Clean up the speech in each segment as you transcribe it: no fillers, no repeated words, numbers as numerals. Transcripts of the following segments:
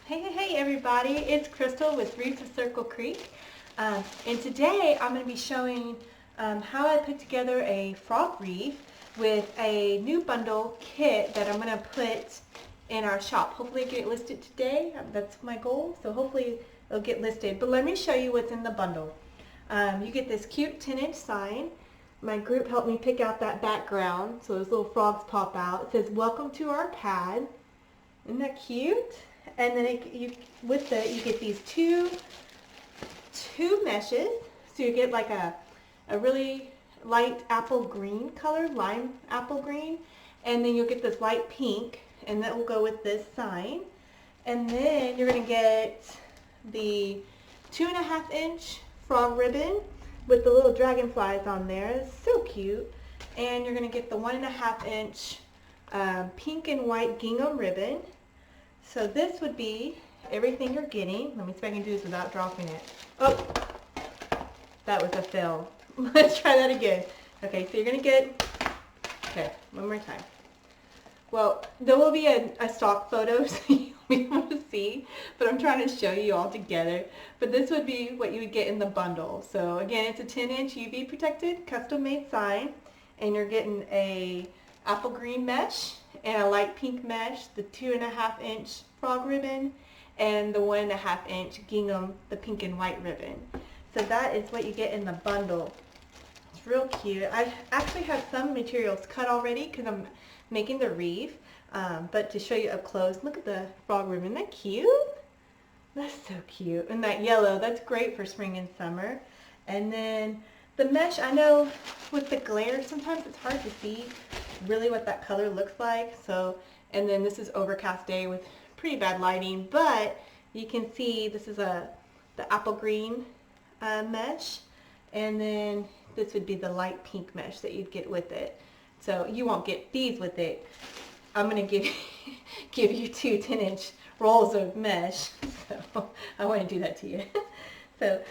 Hey everybody, it's Crystal with Wreaths of Circle Creek. And today I'm going to be showing how I put together a frog wreath with a new bundle kit that I'm going to put in our shop. Hopefully get it listed today. That's my goal, so hopefully it'll get listed. But let me show you what's in the bundle. You get this cute 10-inch sign. My group helped me pick out that background so those little frogs pop out. It says, "Welcome to our pad." Isn't that cute? And then you get these two meshes. So you get like a really light apple green color, lime apple green. And then you'll get this light pink, and that will go with this sign. And then you're going to get the 2.5-inch frog ribbon with the little dragonflies on there. It's so cute. And you're going to get the 1.5-inch pink and white gingham ribbon. So this would be everything you're getting. Let me see if I can do this without dropping it. Oh, that was a fail. Let's try that again. Okay, so you're going to get, okay, one more time. Well, there will be a stock photo so you'll be able to see, but I'm trying to show you all together. But this would be what you would get in the bundle. So again, it's a 10-inch UV protected custom made sign, and you're getting a apple green mesh and a light pink mesh, the 2.5-inch frog ribbon, and the 1.5-inch gingham, the pink and white ribbon. So that is what you get in the bundle. It's real cute. I actually have some materials cut already because I'm making the wreath, but to show you up close, look at the frog ribbon. Isn't that cute? That's so cute. And that yellow, that's great for spring and summer. And then the mesh, I know with the glare sometimes it's hard to see really what that color looks like. So, and then this is overcast day with pretty bad lighting, but you can see this is the apple green mesh, and then this would be the light pink mesh that you'd get with it. So you won't get these with it. I'm going to give you two 10-inch rolls of mesh. So I want to do that to you. So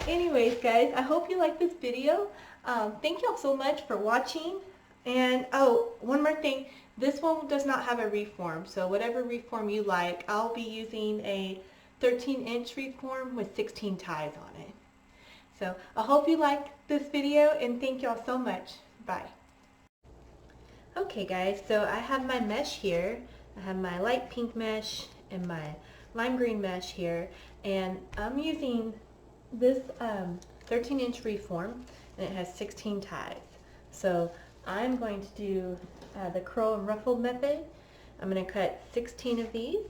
anyways, guys, I hope you like this video. Thank you all so much for watching. And oh, one more thing. This one does not have a reform. So whatever reform you like, I'll be using a 13-inch reform with 16 ties on it. So I hope you liked this video, and thank you all so much. Bye. Okay guys, so I have my mesh here. I have my light pink mesh and my lime green mesh here, and I'm using this 13-inch reform, and it has 16 ties. So I'm going to do the curl and ruffle method. I'm going to cut 16 of these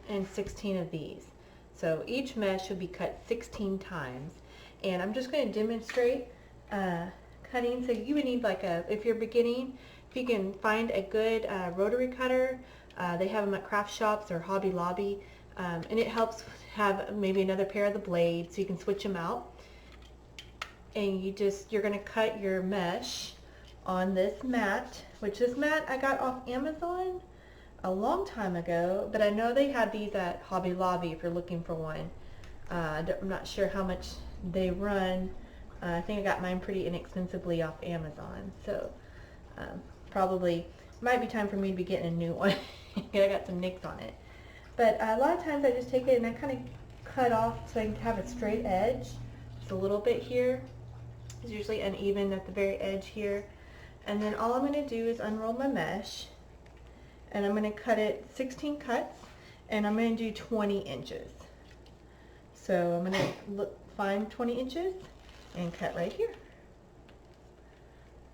and 16 of these. So each mesh will be cut 16 times, and I'm just going to demonstrate cutting. So you would need like if you're beginning, if you can find a good rotary cutter, they have them at craft shops or Hobby Lobby, and it helps have maybe another pair of the blades so you can switch them out. And you're going to cut your mesh on this mat, which this mat I got off Amazon a long time ago, but I know they have these at Hobby Lobby if you're looking for one. I'm not sure how much they run. I think I got mine pretty inexpensively off Amazon, so probably might be time for me to be getting a new one. I got some nicks on it. But a lot of times I just take it and I kind of cut off so I can have a straight edge. Just a little bit here. It's usually uneven at the very edge here. And then all I'm going to do is unroll my mesh, and I'm going to cut it 16 cuts, and I'm going to do 20 inches. So I'm going to find 20 inches and cut right here.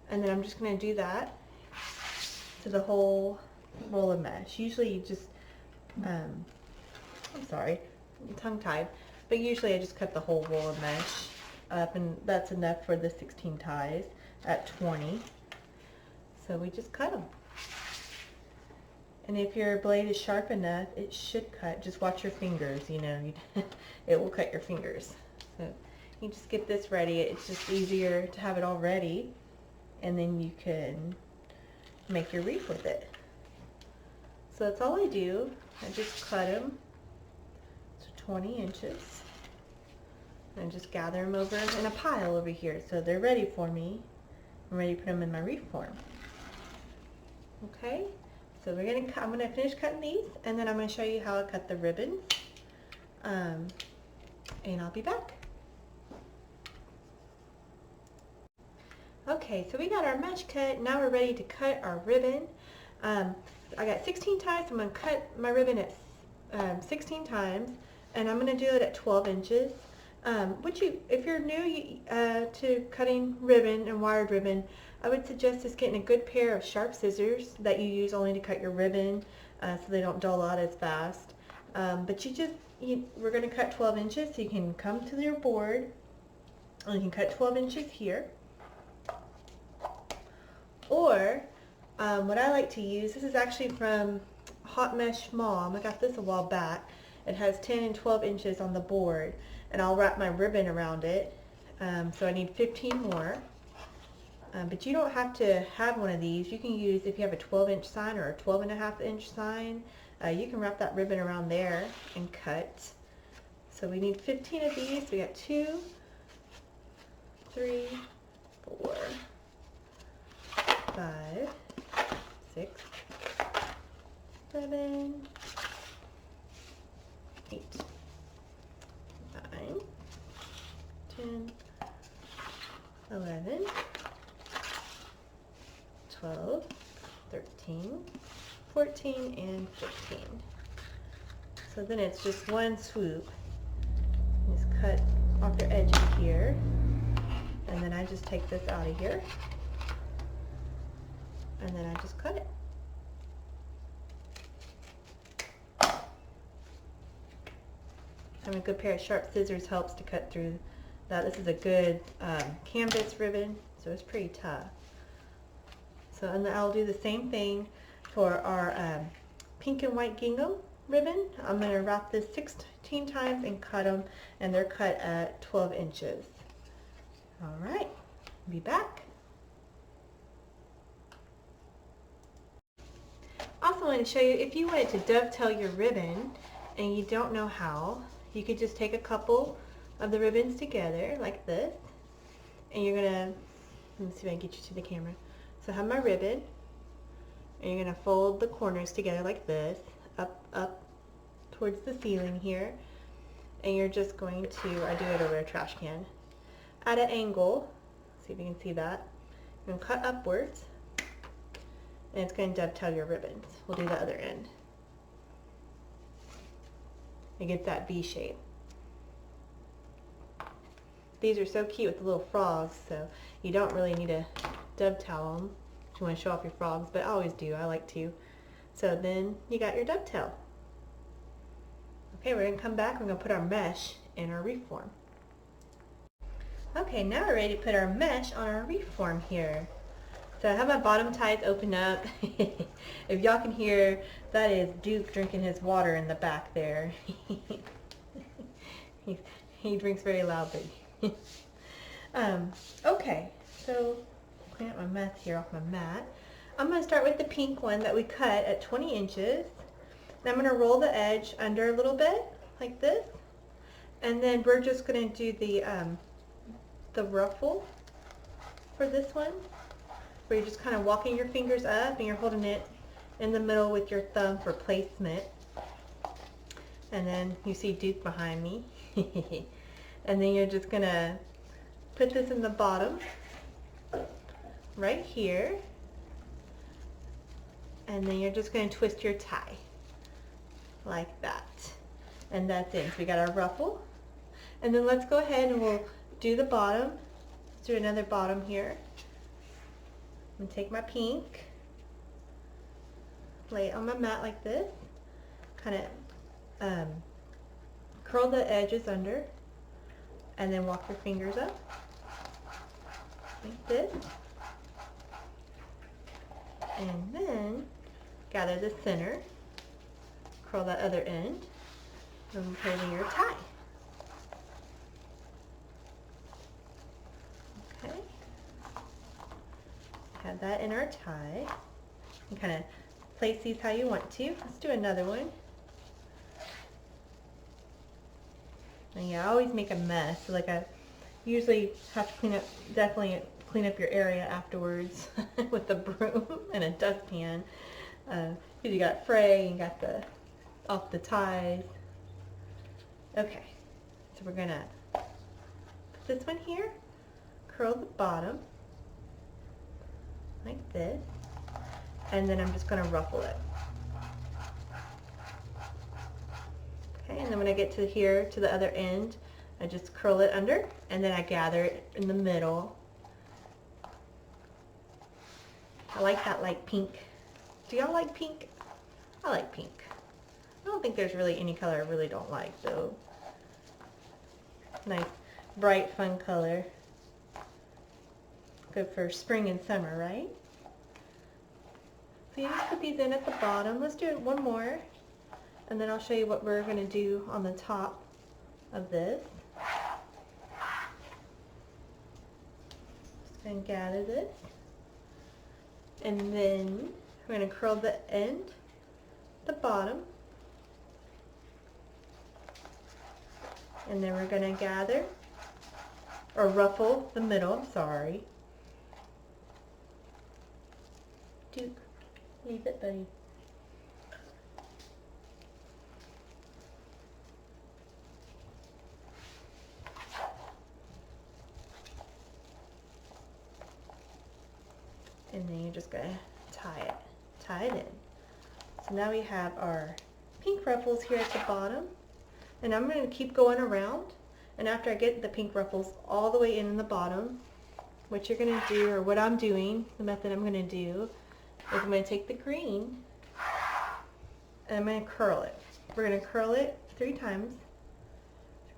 And then I'm just going to do that to the whole roll of mesh. Usually you just, I'm sorry, tongue-tied, but usually I just cut the whole roll of mesh up, and that's enough for the 16 ties at 20. So we just cut them. And if your blade is sharp enough, it should cut. Just watch your fingers, you know, it will cut your fingers. So you just get this ready. It's just easier to have it all ready, and then you can make your wreath with it. So that's all I do. I just cut them to 20 inches and just gather them over in a pile over here. So they're ready for me. I'm ready to put them in my wreath form. Okay, so I'm gonna finish cutting these, and then I'm gonna show you how I cut the ribbons. and I'll be back. Okay, so we got our mesh cut. Now we're ready to cut our ribbon. I got 16 ties. I'm going to cut my ribbon at 16 times, and I'm going to do it at 12 inches. If you're new to cutting ribbon and wired ribbon, I would suggest just getting a good pair of sharp scissors that you use only to cut your ribbon, so they don't dull out as fast. But we're going to cut 12 inches, so you can come to your board, and you can cut 12 inches here. Or what I like to use, this is actually from Hot Mesh Mom. I got this a while back. It has 10 and 12 inches on the board, and I'll wrap my ribbon around it. So I need 15 more. But you don't have to have one of these. You can use, if you have a 12-inch sign or a 12.5-inch sign, you can wrap that ribbon around there and cut. So we need 15 of these. We got 2, 3, 4, 5, 6, 7, 8, 9, 10, 11, 12, 13, 14, and 15. So then it's just one swoop. Just cut off your edges here, and then I just take this out of here, and then I just cut it. Having a good pair of sharp scissors helps to cut through that. This is a good canvas ribbon, so it's pretty tough. So, and then I'll do the same thing for our pink and white gingham ribbon. I'm going to wrap this 16 times and cut them, and they're cut at 12 inches. All right, be back. Also want to show you, if you wanted to dovetail your ribbon and you don't know how, you could just take a couple of the ribbons together like this, and you're going to, let me see if I can get you to the camera. So I have my ribbon, and you're going to fold the corners together like this, up towards the ceiling here, and you're just going to, I do it over a trash can, at an angle, see if you can see that. You're going to cut upwards, and it's going to dovetail your ribbons. We'll do the other end. It gets that V shape. These are so cute with the little frogs, so you don't really need to dovetail them if you want to show off your frogs, but I always do. I like to. So then you got your dovetail. Okay, we're going to come back. We're going to put our mesh in our wreath form. Okay, now we're ready to put our mesh on our wreath form here. So I have my bottom ties open up. If y'all can hear, that is Duke drinking his water in the back there. he drinks very loudly. Okay, so clean up my mess here off my mat. I'm going to start with the pink one that we cut at 20 inches. And I'm going to roll the edge under a little bit, like this. And then we're just going to do the ruffle for this one, where you're just kind of walking your fingers up and you're holding it in the middle with your thumb for placement. And then you see Duke behind me. And then you're just going to put this in the bottom, right here. And then you're just going to twist your tie, like that. And that's it. So we got our ruffle. And then let's go ahead and we'll do the bottom. Let's do another bottom here. I'm going to take my pink, lay it on my mat like this, kind of curl the edges under, and then walk your fingers up, like this. And then gather the center, curl that other end, and put it in your tie. Okay. Have that in our tie. You kind of place these how you want to. Let's do another one. And yeah, I always make a mess. Like I usually have to definitely clean up your area afterwards with a broom and a dustpan. Because you got fray, you got off the ties. Okay, so we're gonna put this one here, curl the bottom like this, and then I'm just gonna ruffle it. Okay, and then when I get to here, to the other end, I just curl it under, and then I gather it in the middle. I like that light pink. Do y'all like pink? I like pink. I don't think there's really any color I really don't like, though. Nice, bright, fun color. Good for spring and summer, right? So you just put these in at the bottom. Let's do one more, and then I'll show you what we're going to do on the top of this. Just going to gather this, and then we're going to curl the end, the bottom, and then we're going to gather, or ruffle the middle, I'm sorry. Duke, leave it, buddy. And then you're just going to tie it in. So now we have our pink ruffles here at the bottom, and I'm going to keep going around, and after I get the pink ruffles all the way in the bottom, what you're going to do, or what I'm doing, the method I'm going to do, is I'm going to take the green and I'm going to curl it. We're going to curl it 3 times.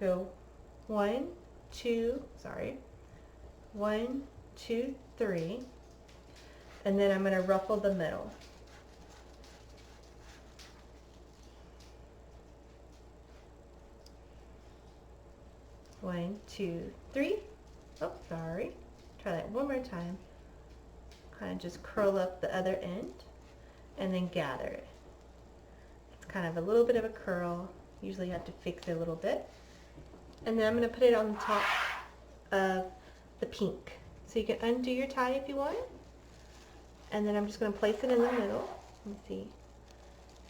Go 1, 2, 1, 2, 3, and then I'm going to ruffle the middle. One, 2, 3. Oh, sorry. Try that one more time. Kind of just curl up the other end and then gather it. It's kind of a little bit of a curl. Usually you have to fix it a little bit. And then I'm going to put it on the top of the pink. So you can undo your tie if you want. And then I'm just going to place it in the middle. Let me see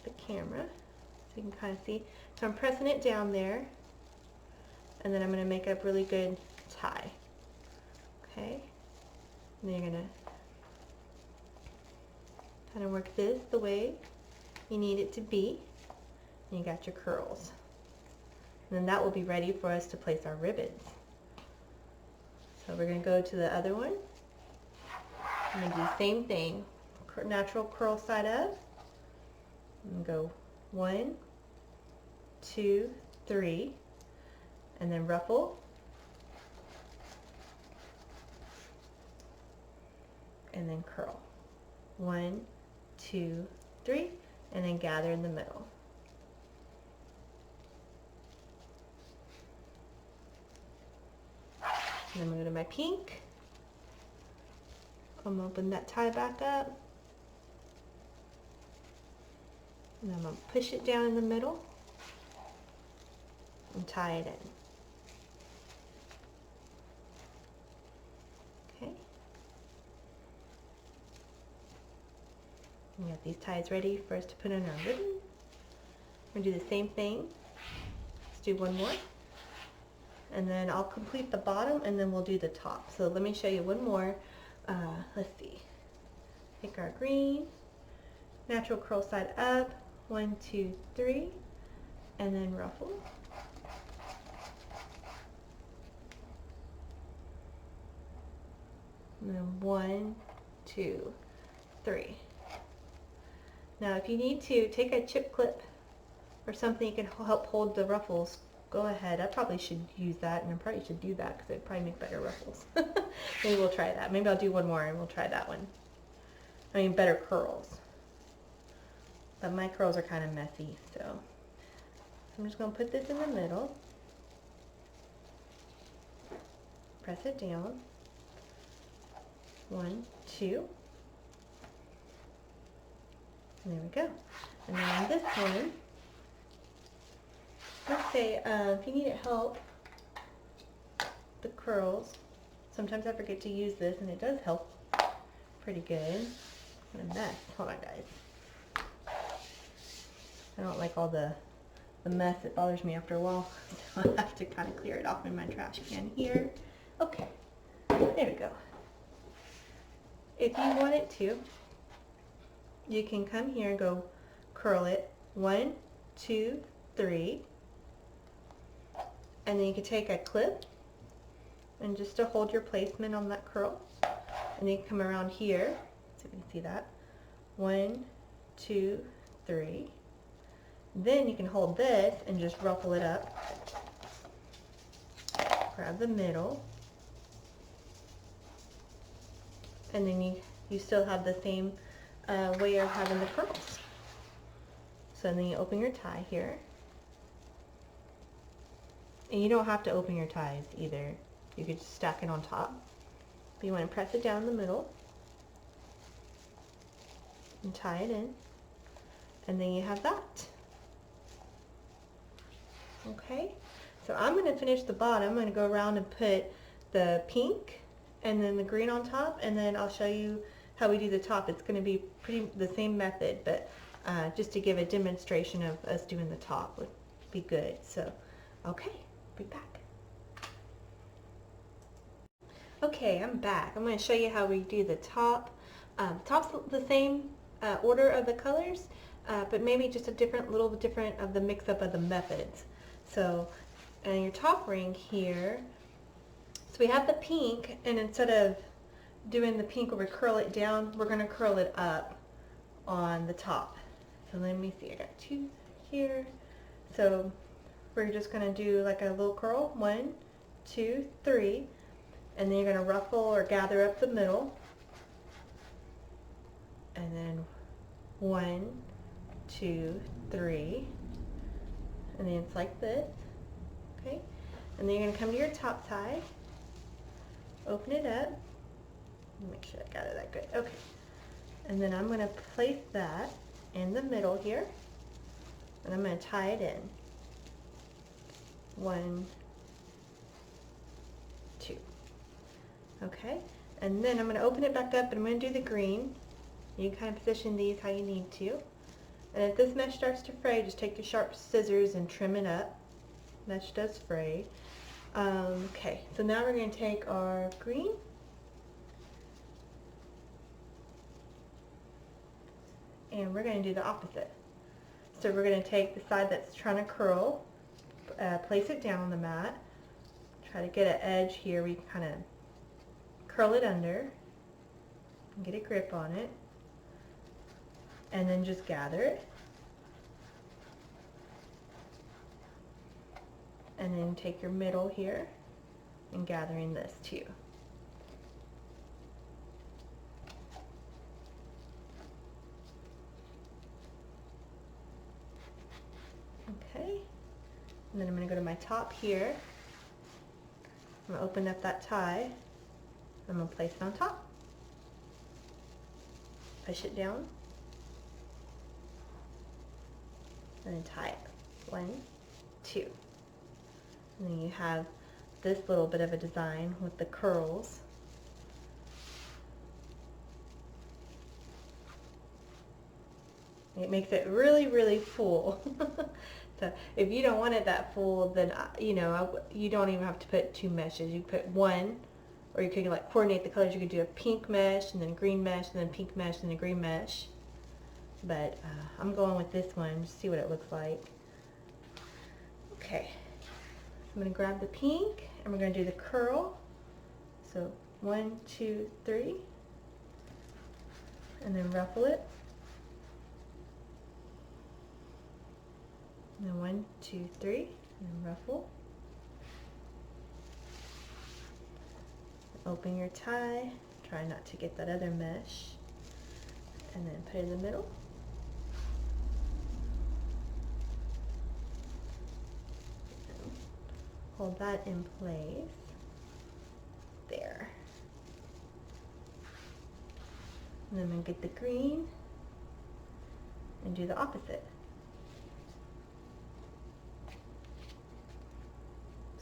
the camera so you can kind of see. So I'm pressing it down there, and then I'm going to make a really good tie. Okay? And then you're going to kind of work this the way you need it to be. And you got your curls. And then that will be ready for us to place our ribbons. So we're going to go to the other one. I'm going to do the same thing. Natural curl side up. And go 1, 2, 3. And then ruffle. And then curl. 1, 2, 3. And then gather in the middle. And then I'm going to go to my pink. I'm going to open that tie back up. And I'm going to push it down in the middle and tie it in. Okay. We got these ties ready for us to put in our ribbon. We're going to do the same thing. Let's do one more. And then I'll complete the bottom and then we'll do the top. So let me show you one more. Let's see. Take our green, natural curl side up, 1, 2, 3, and then ruffle. And then 1, 2, 3. Now if you need to, take a chip clip or something you can help hold the ruffles. Go ahead. I probably should use that, and I probably should do that because it'd probably make better ruffles. Maybe we'll try that. Maybe I'll do one more and we'll try that one. I mean, better curls. But my curls are kind of messy, so I'm just going to put this in the middle. Press it down. 1, 2. And there we go. And then on this one, let's say if you need help, the curls, sometimes I forget to use this and it does help pretty good. What a mess. Hold on, guys. I don't like all the the mess. It bothers me after a while. So I have to kind of clear it off in my trash can here. Okay, there we go. If you wanted to, you can come here and go curl it 1, 2, 3, and then you can take a clip and just to hold your placement on that curl, and then you come around here so you can see that 1, 2, 3. Then you can hold this and just ruffle it up. Grab the middle, and then you still have the same way of having the curls. So then you open your tie here. And you don't have to open your ties either. You could just stack it on top. But you want to press it down the middle and tie it in. And then you have that. Okay, so I'm going to finish the bottom. I'm going to go around and put the pink and then the green on top, and then I'll show you how we do the top. It's going to be pretty the same method, but just to give a demonstration of us doing the top would be good. So, okay, be back. Okay, I'm back. I'm going to show you how we do the top. Top's the same order of the colors, but maybe just a little different of the mix-up of the methods. So, and your top ring here, so we have the pink, and instead of doing the pink where we curl it down, we're going to curl it up on the top. So let me see, I got 2 here. So we're just going to do like a little curl, 1, 2, 3, and then you're going to ruffle or gather up the middle, and then 1, 2, 3, and then it's like this, okay? And then you're going to come to your top tie, open it up, make sure I got it that good, okay. And then I'm going to place that in the middle here, and I'm going to tie it in. 1, 2. Okay, and then I'm going to open it back up, and I'm going to do the green. You can kind of position these how you need to. And if this mesh starts to fray, just take your sharp scissors and trim it up. Mesh does fray. Okay, so now we're going to take our green, and we're going to do the opposite. So we're going to take the side that's trying to curl, place it down on the mat, try to get an edge here where you can kind of curl it under and get a grip on it, and then just gather it, and then take your middle here and gathering this too. Okay, and then I'm going to go to my top here. I'm going to open up that tie. I'm going to place it on top. Push it down. And then tie it. 1, 2. And then you have this little bit of a design with the curls. It makes it really, really full. So if you don't want it that full, then you know, you don't even have to put 2 meshes. You put 1, or you could like coordinate the colors. You could do a pink mesh and then a green mesh and then a pink mesh and a green mesh. But I'm going with this one to see what it looks like. Okay, I'm going to grab the pink and we're going to do the curl. So 1, 2, 3, and then ruffle it. And then 1, 2, 3, and then ruffle. Open your tie, try not to get that other mesh, and then put it in the middle. Hold that in place. There. And then I'm going to get the green and do the opposite.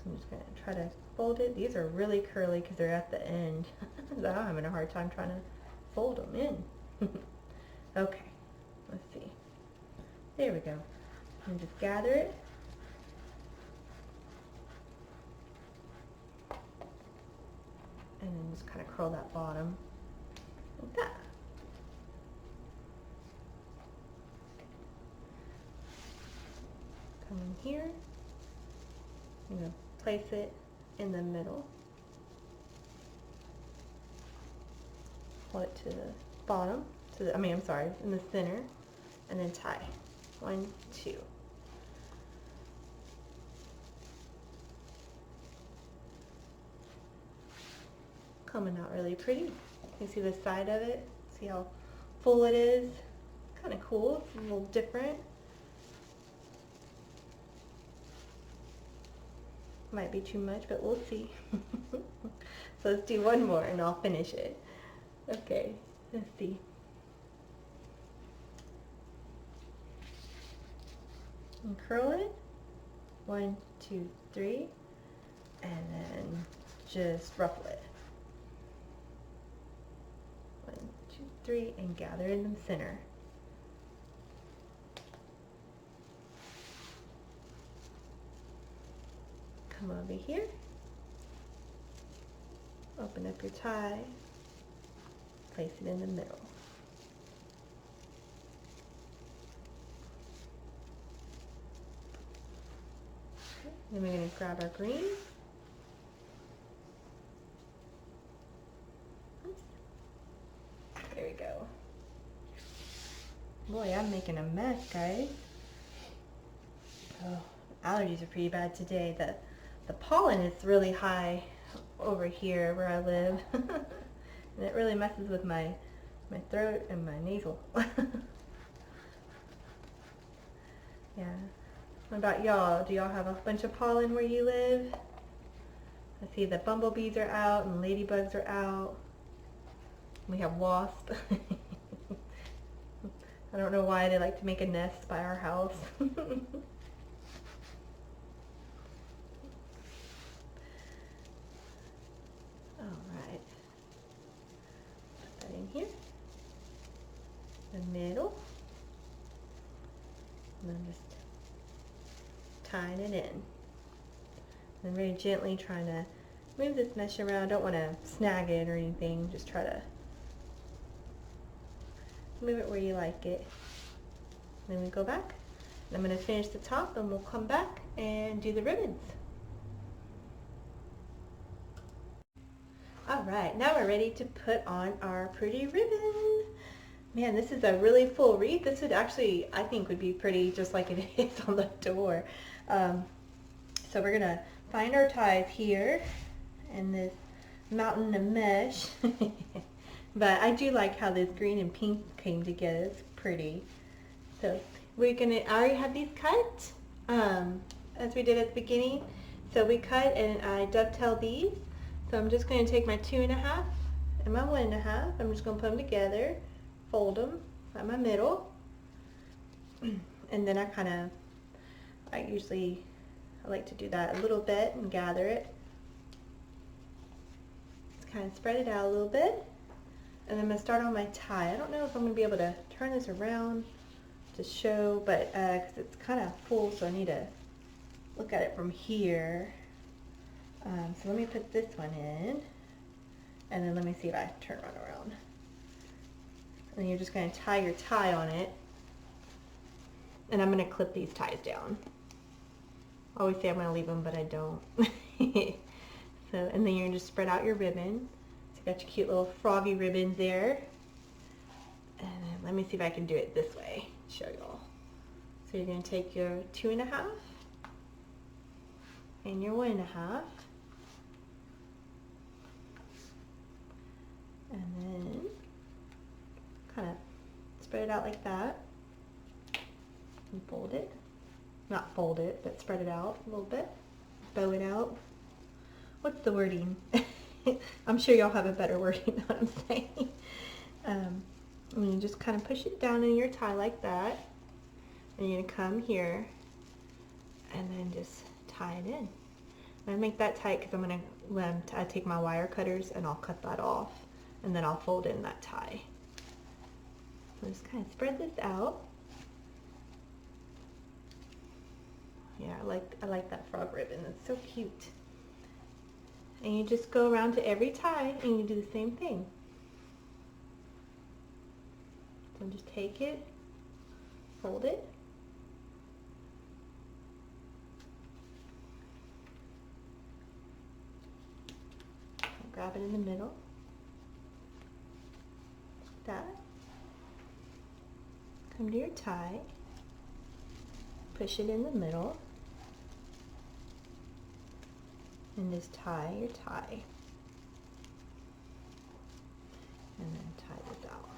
I'm just going to try to fold it. These are really curly because they're at the end. So I'm having a hard time trying to fold them in. Okay, let's see. There we go. And just gather it and then just kind of curl that bottom like that. Come in here, I'm going to place it in the middle, hold it to the bottom, I'm sorry, in the center, and then tie. 1, 2. Coming out really pretty. You can see the side of it, see how full it is. Kind of cool, it's a little different. Might be too much, but we'll see. So let's do one more and I'll finish it. Okay, let's see. And curl it. 1, 2, 3. And then just ruffle it. 1, 2, 3, and gather in the center. Come over here, open up your tie, place it in the middle. Okay. Then we're going to grab our green. There we go. Boy, I'm making a mess, guys. Oh, allergies are pretty bad today. The pollen is really high over here where I live, and it really messes with my throat and my nasal. Yeah. What about y'all? Do y'all have a bunch of pollen where you live? I see the bumblebees are out and ladybugs are out. We have wasps. I don't know why they like to make a nest by our house. Alright, put that in here, the middle, and then just tying it in. And very gently trying to move this mesh around. I don't want to snag it or anything, just try to move it where you like it. Then we go back, and I'm going to finish the top, and we'll come back and do the ribbons. Alright, now we're ready to put on our pretty ribbon. Man, this is a really full wreath. This would actually, I think, would be pretty just like it is on the door. So we're going to find our ties here in this mountain of mesh. But I do like how this green and pink came together. It's pretty. So we're going to, I already have these cut as we did at the beginning. So we cut and I dovetailed these. So I'm just going to take my 2.5 and my 1.5. I'm just going to put them together, fold them at my middle, and then I like to do that a little bit and gather it. Just kind of spread it out a little bit, and I'm going to start on my tie. I don't know if I'm going to be able to turn this around to show, but because it's kind of full, so I need to look at it from here. So let me put this one in, and then let me see if I turn it around. And then you're just going to tie your tie on it, and I'm going to clip these ties down. I always say I'm going to leave them, but I don't. So, and then you're going to just spread out your ribbon. So you got your cute little froggy ribbons there. And then let me see if I can do it this way, show y'all. So you're going to take your 2.5 and your 1.5. And then kind of spread it out like that and fold it. Not fold it, but spread it out a little bit. Bow it out. What's the wording? I'm sure y'all have a better wording than what I'm saying. And you just kind of push it down in your tie like that. And you're going to come here and then just tie it in. I make that tight because I'm going to take my wire cutters and I'll cut that off. And then I'll fold in that tie. So just kind of spread this out. Yeah, I like that frog ribbon. It's so cute. And you just go around to every tie and you do the same thing. So just take it, fold it, grab it in the middle, like that. Come to your tie, push it in the middle, and just tie your tie. And then tie this out.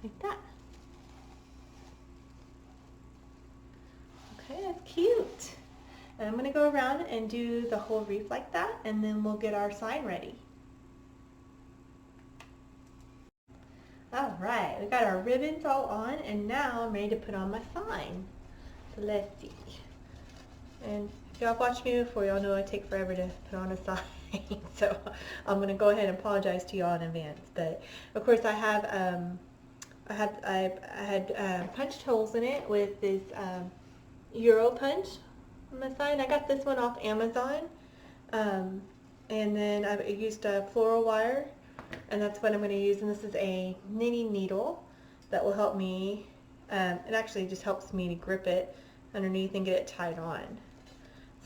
Like that. Okay, that's cute. And I'm going to go around and do the whole wreath like that, and then we'll get our sign ready. All right, we got our ribbons all on, and now I'm ready to put on my sign. So let's see. And if y'all watched me before, y'all know I take forever to put on a sign. So I'm going to go ahead and apologize to y'all in advance. But of course, I had punched holes in it with this Euro punch on the sign. I got this one off Amazon, and then I used a floral wire, and that's what I'm going to use. And this is a knitting needle that will help me. It actually just helps me to grip it underneath and get it tied on.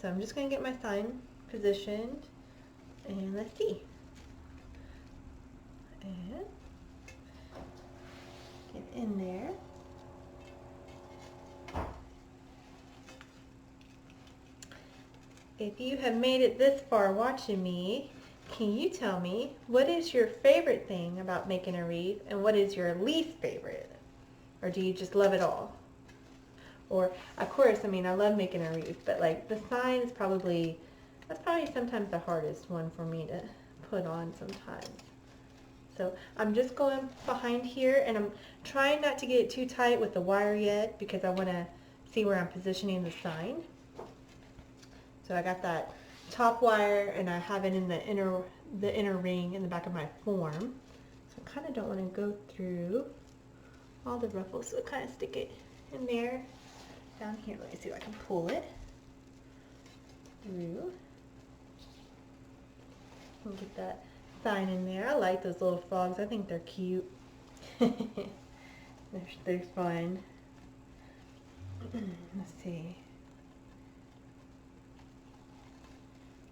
So I'm just going to get my sign positioned, and let's see. And get in there. If you have made it this far watching me, can you tell me what is your favorite thing about making a wreath and what is your least favorite? Or do you just love it all? Or, of course, I mean, I love making a wreath, but like the sign is probably, that's probably sometimes the hardest one for me to put on sometimes. So I'm just going behind here, and I'm trying not to get it too tight with the wire yet because I want to see where I'm positioning the sign. So I got that top wire, and I have it in the inner ring in the back of my form. So I kind of don't want to go through all the ruffles, so kind of stick it in there. Down here, let me see if I can pull it through. We'll get that sign in there. I like those little frogs. I think they're cute. they're fun. Let's see.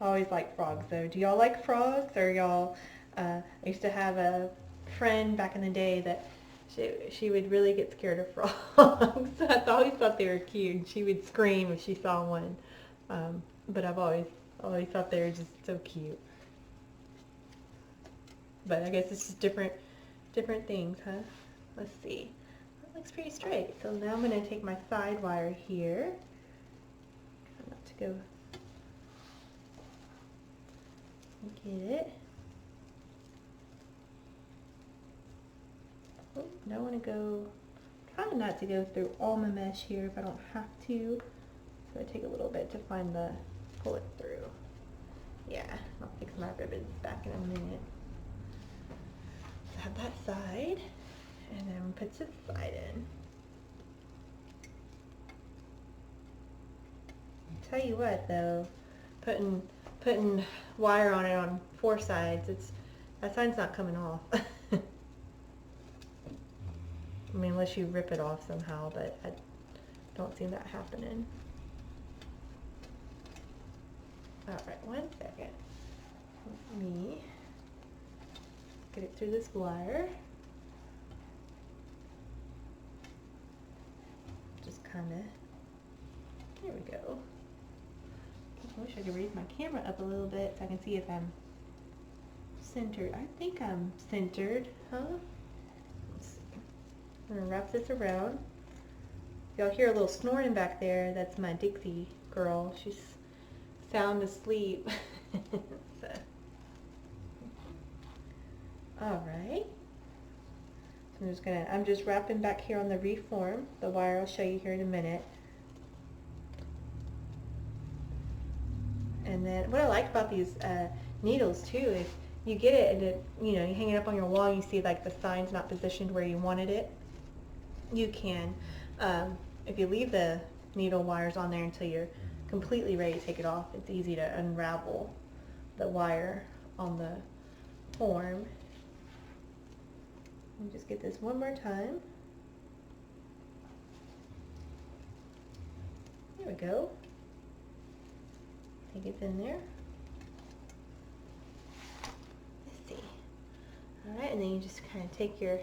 I always like frogs though. Do y'all like frogs? Or y'all, I used to have a friend back in the day that she would really get scared of frogs. I always thought they were cute, and she would scream if she saw one. But I've always thought they were just so cute. But I guess it's just different things, huh? Let's see. That looks pretty straight. So now I'm going to take my side wire here. Try not to go get it. Oh, don't want to go, trying not to go through all my mesh here if I don't have to. So I take a little bit to pull it through. Yeah, I'll fix my ribbons back in a minute. So I have that side, and then put this side in. Tell you what though, putting wire on it on 4 sides, that side's not coming off. I mean, unless you rip it off somehow, but I don't see that happening. Alright, 1 second. Let me get it through this wire. Just kind of, there we go. I wish I could raise my camera up a little bit so I can see if I'm centered. I think I'm centered, huh? I'm going to wrap this around. Y'all hear a little snoring back there. That's my Dixie girl. She's sound asleep. So. Alright. So I'm just wrapping back here on the wreath form. The wire I'll show you here in a minute. And then what I like about these needles too is you get it and you hang it up on your wall and you see like the sign's not positioned where you wanted it. You can, if you leave the needle wires on there until you're completely ready to take it off, it's easy to unravel the wire on the form. And just get this one more time. There we go. I think it's in there. Let's see. Alright, and then you just kind of take your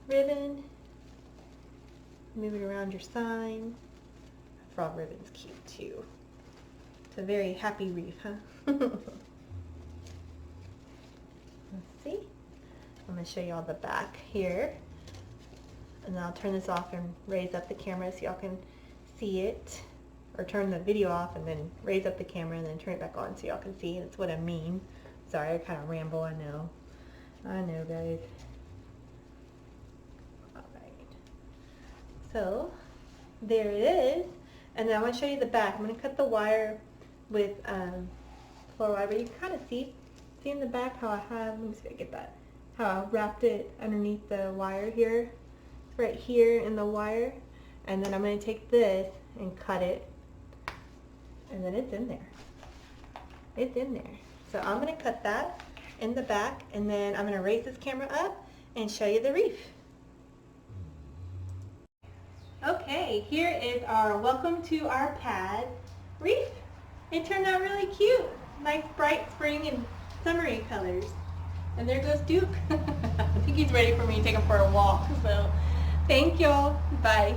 ribbon, move it around your sign. Frog ribbon's cute too. It's a very happy wreath, huh? Let's see. I'm going to show you all the back here. And then I'll turn this off and raise up the camera so y'all can see it. Or turn the video off and then raise up the camera and then turn it back on so y'all can see. That's what I mean. Sorry, I kind of ramble, I know. I know, guys. Alright. So, there it is. And then I want to show you the back. I'm going to cut the wire with floor wire, but you can kind of see in the back how I have, let me see if I get that, how I wrapped it underneath the wire here, right here in the wire. And then I'm going to take this and cut it, and then it's in there. It's in there. So I'm going to cut that in the back, and then I'm going to raise this camera up and show you the wreath. Okay, here is our welcome to our pad wreath. It turned out really cute. Nice bright spring and summery colors. And there goes Duke. I think he's ready for me to take him for a walk. So thank y'all. Bye.